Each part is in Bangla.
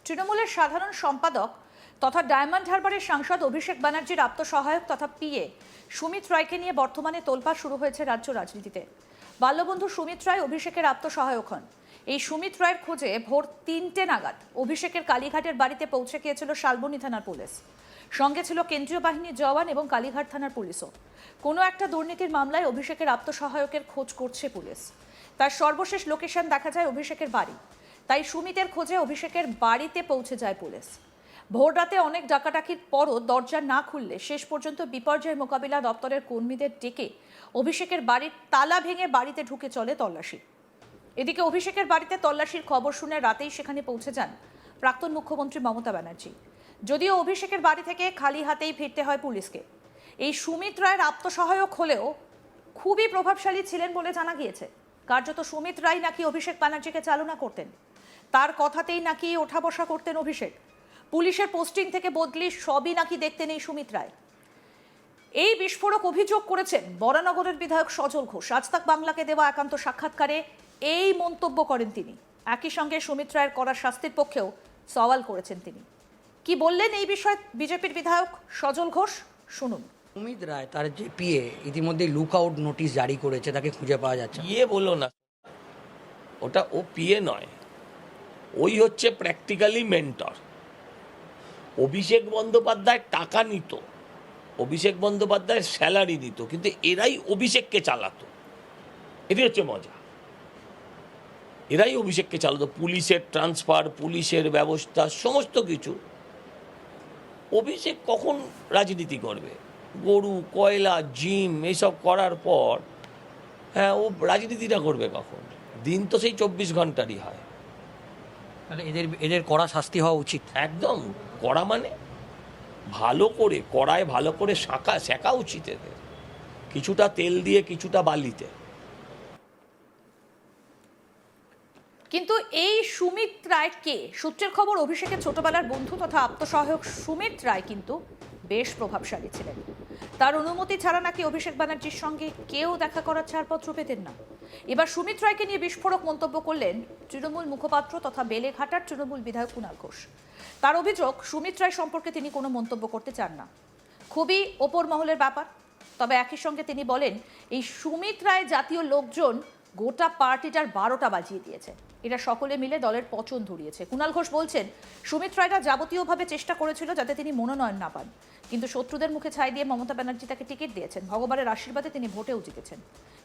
তৃণমূলের সাধারণ সম্পাদক তথা ডায়মন্ড হারবারের সাংসদ অভিষেক ব্যানার্জির আপ্তসহায়ক তথা পিএ সুমিত রায়কে নিয়ে বর্তমানে তোলপাড় শুরু হয়েছে রাজ্য রাজনীতিতে। বাল্যবন্ধু সুমিত রায় অভিষেকের আপ্তসহায়ক হন। এই সুমিত রায়ের খোঁজে ভোর ৩টে নাগাদ অভিষেকের কালীঘাটের বাড়িতে পৌঁছে গিয়েছিল শালবনী থানার পুলিশ। সঙ্গে ছিল কেন্দ্রীয় বাহিনীর জওয়ান এবং কালীঘাট থানার পুলিশও। কোনো একটা দুর্নীতির মামলায় অভিষেকের আপ্তসহায়কের খোঁজ করছে পুলিশ। তার সর্বশেষ লোকেশন দেখা যায় অভিষেকের বাড়ি। তাই সুমিতের খোঁজে অভিষেকের বাড়িতে পৌঁছে যায় পুলিশ। ভোর রাতে অনেক ডাকাডাকির পরও দরজা না খুললে শেষ পর্যন্ত বিপর্যয় মোকাবিলা দপ্তরের কর্মীদের ডেকে অভিষেকের বাড়ির তালা ভেঙে বাড়িতে ঢুকে চলে তল্লাশি। এদিকে অভিষেকের বাড়িতে তল্লাশির খবর শুনে রাতেই সেখানে পৌঁছে যান প্রাক্তন মুখ্যমন্ত্রী মমতা ব্যানার্জি। যদিও অভিষেকের বাড়ি থেকে খালি হাতেই ফিরতে হয় পুলিশকে। এই সুমিত রায়ের আপ্তসহায়ক হলেও খুবই প্রভাবশালী ছিলেন বলে জানা গিয়েছে। কার্যত সুমিত রায় নাকি অভিষেক ব্যানার্জিকে চালনা করতেন, তার কথাতেই নাকি ওঠা বসা করতেন অভিষেক। পুলিশের পোস্টিং থেকে বদলি সবই নাকি দেখতেন এই সুমিত রায়। এই বিস্ফোরক অভিযোগ করেছেন বরানগরের বিধায়ক সজল ঘোষ। আজ তাক বাংলাকে দেওয়া একান্ত সাক্ষাৎকারে এই মন্তব্য করেন তিনি। একই সঙ্গে সুমিত রায়ের করা শাস্তির পক্ষেও সওয়াল করেছেন তিনি। কি বললেন এই বিষয়ে বিজেপির বিধায়ক সজল ঘোষ, শুনুন। সুমিত রায় তার যে পিএ ইতিমধ্যে লুক আউট নোটিশ জারি করেছে, তাকে খুঁজে পাওয়া যাচ্ছে। বলো না, ওটা ও পিএ নয়, ওই হচ্ছে প্র্যাকটিক্যালি মেন্টর। অভিষেক বন্দ্যোপাধ্যায় টাকা নিত, অভিষেক বন্দ্যোপাধ্যায় স্যালারি দিত, কিন্তু এরাই অভিষেককে চালাতো। এটাই হচ্ছে মজা, এরাই অভিষেককে চালাতো। পুলিশের ট্রান্সফার, পুলিশের ব্যবস্থা, সমস্ত কিছু। অভিষেক কখন রাজনীতি করবে? গরু, কয়লা, জিম এইসব করার পর হ্যাঁ ও রাজনীতিটা করবে কখন? দিন তো সেই 24 ঘন্টারই হয়। তাহলে এদের কড়া শাস্তি হওয়া উচিত। একদম কড়া, মানে ভালো করে কড়ায় ভালো করে শেখা উচিত এদের। কিছুটা তেল দিয়ে কিছুটা বালিতে। কিন্তু এই সুমিত রায় কে? সূত্রের খবর অভিষেকের ছোটবেলার বন্ধু তথা আপ্তসহায়ক সুমিত রায় কিন্তু বেশ প্রভাবশালী ছিলেন। তার অনুমতি ছাড়া নাকি অভিষেক ব্যানার্জির সঙ্গে কেউ দেখা করার ছাড়পত্র পেতেন না। এবার সুমিত রায়কে নিয়ে বিস্ফোরক মন্তব্য করলেন তৃণমূল মুখপাত্র তথা বেলেঘাটার তৃণমূল বিধায়ক কুণাল ঘোষ। তার অভিযোগ, সুমিত রায় সম্পর্কে তিনি কোনো মন্তব্য করতে চান না। খুবই ওপর মহলের ব্যাপার। তবে একই সঙ্গে তিনি বলেন, এই সুমিত রায় জাতীয় লোকজন গোটা পার্টিটার 12টা বাজিয়ে দিয়েছে। এরা সকলে মিলে দলের পচন ধরিয়েছে। কুণাল ঘোষ বলছেন, সুমিত রায়রা যাবতীয়ভাবে চেষ্টা করেছিল যাতে তিনি মনোনয়ন না পান, কিন্তু শত্রুদের মুখে ছাই দিয়ে মমতা ব্যানার্জি তাকে টিকিট দিয়েছেন। ভগবানের আশীর্বাদে তিনি ভোটেও জিতেছেন।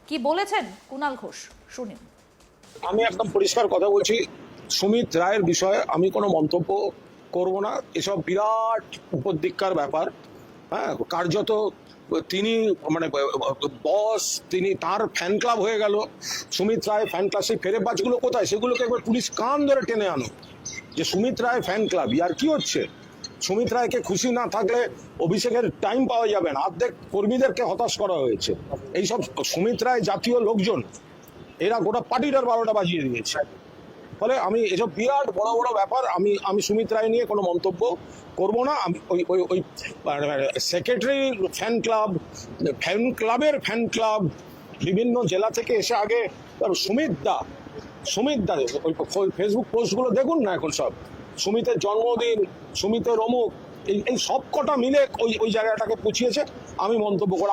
কি বলেছেন কুণাল ঘোষ, শুনুন। আমি একদম পরিষ্কার কথা বলছি, সুমিত রায়ের বিষয়ে আমি কোনো মন্তব্য করব না। এসব বিরাট উপদিক্কার ব্যাপার। হ্যাঁ, কার্যত তিনি মানে বস, তিনি তার ফ্যান ক্লাব হয়ে গেল। সুমিত রায় ফ্যান ক্লাব, সেই ফেরেবাজগুলো কোথায়? সেগুলোকে একবার পুলিশ কান ধরে টেনে আনো যে সুমিত রায় ফ্যান ক্লাব। আর কি হচ্ছে? সুমিত রায়কে খুশি না থাকলে অভিষেকের টাইম পাওয়া যাবে না। অর্ধেক কর্মীদেরকে হতাশ করা হয়েছে। এইসব সুমিত রায় জাতীয় লোকজন, এরা গোটা পার্টিটার 12টা বাজিয়ে দিয়েছে। ফলে আমি এসব বিরাট বড় বড় ব্যাপার, আমি সুমিত রায় নিয়ে কোনো মন্তব্য করব না। আমি ওই সেক্রেটারি ফ্যান ক্লাবের ফ্যান ক্লাব বিভিন্ন জেলা থেকে এসে আগে সুমিত দা ওই ফেসবুক পোস্টগুলো দেখুন না, এখন সব সুমিতের জন্মদিন, সুমিতের অমুক, এই সব কটা মিলে ওই জায়গাটাকে পুছিয়েছে। আমি মন্তব্য করি,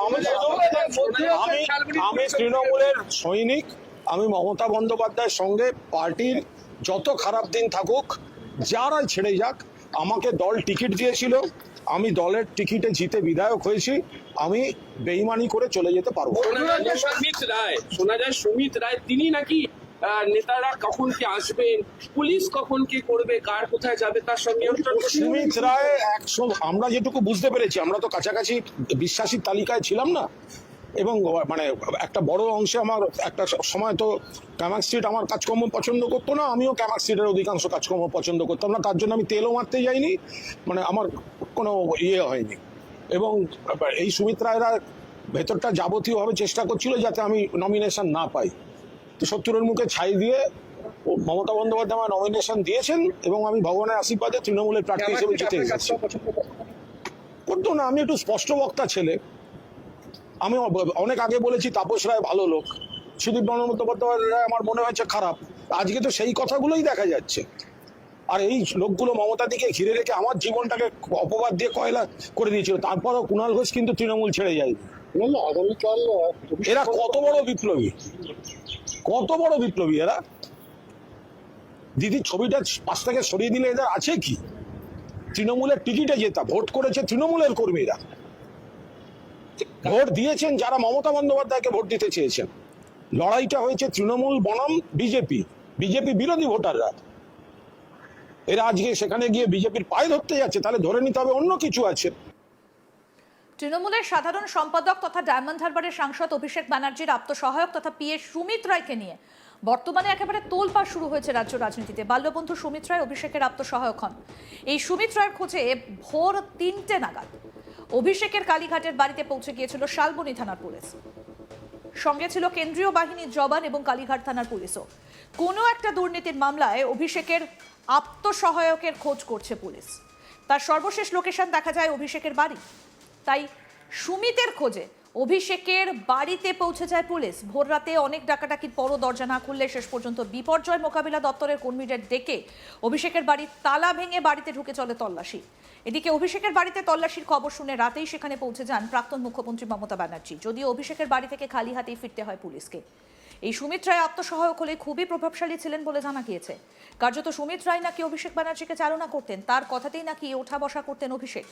আমি তৃণমূলের সৈনিক। আমি মমতা বন্দ্যোপাধ্যায়ের সঙ্গে পার্টির যত খারাপ দিন থাকুক, যারাই ছেড়ে যাক, আমাকে দল টিকিট দিয়েছিল, আমি দলের টিকিটে জিতে বিধায়ক হয়েছি। আমি বেইমানি করে চলে যেতে পারবো। শোনা যায় সুমিত রায় তিনি নাকি নেতারা কখন কি আসবেন, পুলিশ কখন কি করবে, কার কোথায় যাবে তার সঙ্গে সুমিত রায় আমরা যেটুকু বুঝতে পেরেছি, আমরা তো কাছাকাছি বিশ্বাসীর তালিকায় ছিলাম না, এবং মানে একটা বড় অংশে আমার একটা সময় তো ক্যামাক স্ট্রিট আমার কাজকর্ম পছন্দ করতো না, আমিও ক্যামাক স্ট্রিটের অধিকাংশ কাজকর্ম পছন্দ করতাম না। তার জন্য আমি তেলও মারতে যাইনি, মানে আমার কোনো হয়নি। এবং এই সুমিত রায়রা ভেতরটা যাবতীয়ভাবে চেষ্টা করছিল যাতে আমি নমিনেশন না পাই। তো শত্রুর মুখে ছাই দিয়ে মমতা বন্দ্যোপাধ্যায় আমার নমিনেশন দিয়েছেন, এবং আমি ভগবানের আশীর্বাদে তৃণমূলের প্রার্থী হিসেবে জিতে গেছি। করতো না, আমি একটু স্পষ্ট বক্তা ছেলে। আমি অনেক আগে বলেছি তাপস রায় ভালো লোক, সুদীপ বন্দ্যোপাধ্যায় আমার মনে হয়েছে খারাপ। আজকে তো সেই কথাগুলোই দেখা যাচ্ছে। আর এই লোকগুলো মমতা দিকে ঘিরে রেখে আমার জীবনটাকে অপবাদ দিয়ে কয়লা করে দিয়েছিল। তারপরও কুণাল ঘোষ কিন্তু তৃণমূল ছেড়ে যায়। আগামীকাল এরা কত বড় বিপ্লবী, কত বড় বিপ্লবী এরা। দিদির ছবিটা পাশ থেকে সরিয়ে দিলে এদের আছে কি? তৃণমূলের টিকিটে জেতা, ভোট করেছে তৃণমূলের কর্মীরা, ভোট দিয়েছেন যারা মমতা বন্দ্যোপাধ্যায়কে ভোট দিতে চেয়েছেন। লড়াইটা হয়েছে তৃণমূল বনাম বিজেপি, বিজেপি বিরোধী ভোটাররা। এরা আজকে সেখানে গিয়ে বিজেপির পায়ে ধরতে যাচ্ছে, তাহলে ধরে নিতে হবে অন্য কিছু আছে। তৃণমূলের সাধারণ সম্পাদক তথা ডায়মন্ড হারবারের সাংসদ অভিষেক ব্যানার্জির আত্মসহায়ক তথা পিএ সুমিত রায়কে নিয়ে বর্তমানে একেবারে তোলপাড় শুরু হয়েছে রাজ্য রাজনীতিতে। বাল্যবন্ধু সুমিত রায় অভিষেকের আত্মসহায়ক হন। এই সুমিত রায়ের খোঁজে ভোর 3টে নাগাদ অভিষেকের কালীঘাটের বাড়িতে পৌঁছে গিয়েছিল শালবনী থানার পুলিশ। সঙ্গে ছিল কেন্দ্রীয় বাহিনীর জওয়ান এবং কালীঘাট থানার পুলিশও। কোনো একটা দুর্নীতির মামলায় অভিষেকের আত্মসহায়কের খোঁজ করছে পুলিশ। তার সর্বশেষ লোকেশন দেখা যায় অভিষেকের বাড়ি। তাই সুমিতের খোঁজে অভিষেকের বাড়িতে পৌঁছে যায় পুলিশ। ভোর রাতে অনেক ডাকাডাকির পরও দরজা না খুললে শেষ পর্যন্ত বিপর্যয় মোকাবিলা দপ্তরের কর্মীদের ডেকে অভিষেকের বাড়ির তালা ভেঙে বাড়িতে ঢুকে চলে তল্লাশি। এদিকে অভিষেকের বাড়িতে তল্লাশির খবর শুনে রাতেই সেখানে পৌঁছে যান প্রাক্তন মুখ্যমন্ত্রী মমতা ব্যানার্জি। যদিও অভিষেকের বাড়ি থেকে খালি হাতেই ফিরতে হয় পুলিশকে। এই সুমিত রায় আত্মসহায়ক হলে খুবই প্রভাবশালী ছিলেন বলে জানা গিয়েছে। কার্যত সুমিত রায় নাকি অভিষেক ব্যানার্জিকে চালনা করতেন, তার কথাতেই নাকি ওঠা বসা করতেন অভিষেক।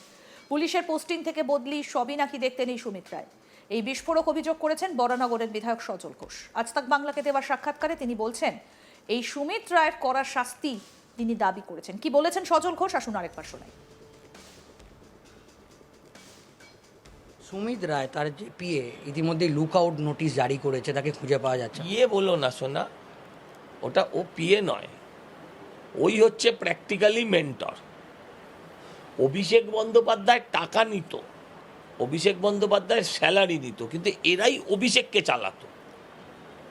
পুলিশের পোস্টিং থেকে বদলি সবই নাকি দেখতেন এই সুমিত রায়। এই বিস্ফোরক অভিযোগ করেছেন বরানগরের বিধায়ক সজল ঘোষ। আজ তাক বাংলাকে দেওয়া সাক্ষাৎকারে তিনি বলছেন এই সুমিত রায়ের করা শাস্তি তিনি দাবি করেছেন। কি বলেছেন সজল ঘোষ, আসুন আরেকবার শোনাই। সুমিত রায় তার যে পিএ ইতিমধ্যে লুক আউট নোটিশ জারি করেছে, তাকে খুঁজে পাওয়া যাচ্ছে না। পিএ বলো না সোনা, ওটা ও পিএ নয়, ওই হচ্ছে প্র্যাকটিক্যালি মেন্টর। অভিষেক বন্দ্যোপাধ্যায় টাকা নিত, অভিষেক বন্দ্যোপাধ্যায় স্যালারি দিত, কিন্তু এরাই অভিষেককে চালাতো।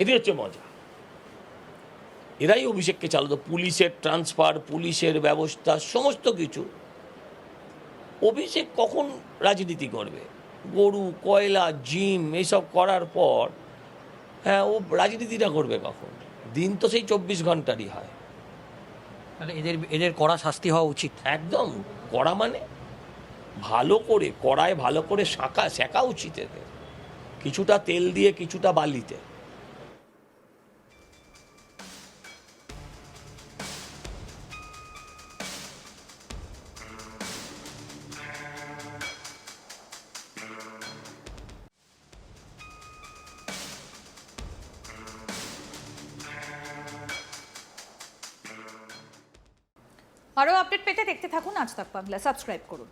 এটাই হচ্ছে মজা, এরাই অভিষেককে চালাতো। পুলিশের ট্রান্সফার, পুলিশের ব্যবস্থা, সমস্ত কিছু। অভিষেক কখন রাজনীতি করবে? গরু, কয়লা, জিম এইসব করার পর হ্যাঁ ও রাজনীতিটা করবে কখন? দিন তো সেই 24 ঘন্টারই হয়। তাহলে এদের কড়া শাস্তি হওয়া উচিত। একদম কড়া, মানে ভালো করে কড়ায় ভালো করে শেখা উচিত এদের, কিছুটা তেল দিয়ে কিছুটা বালিতে। আরও আপডেট পেতে দেখতে থাকুন আজ তাক বাংলা, সাবস্ক্রাইব করুন।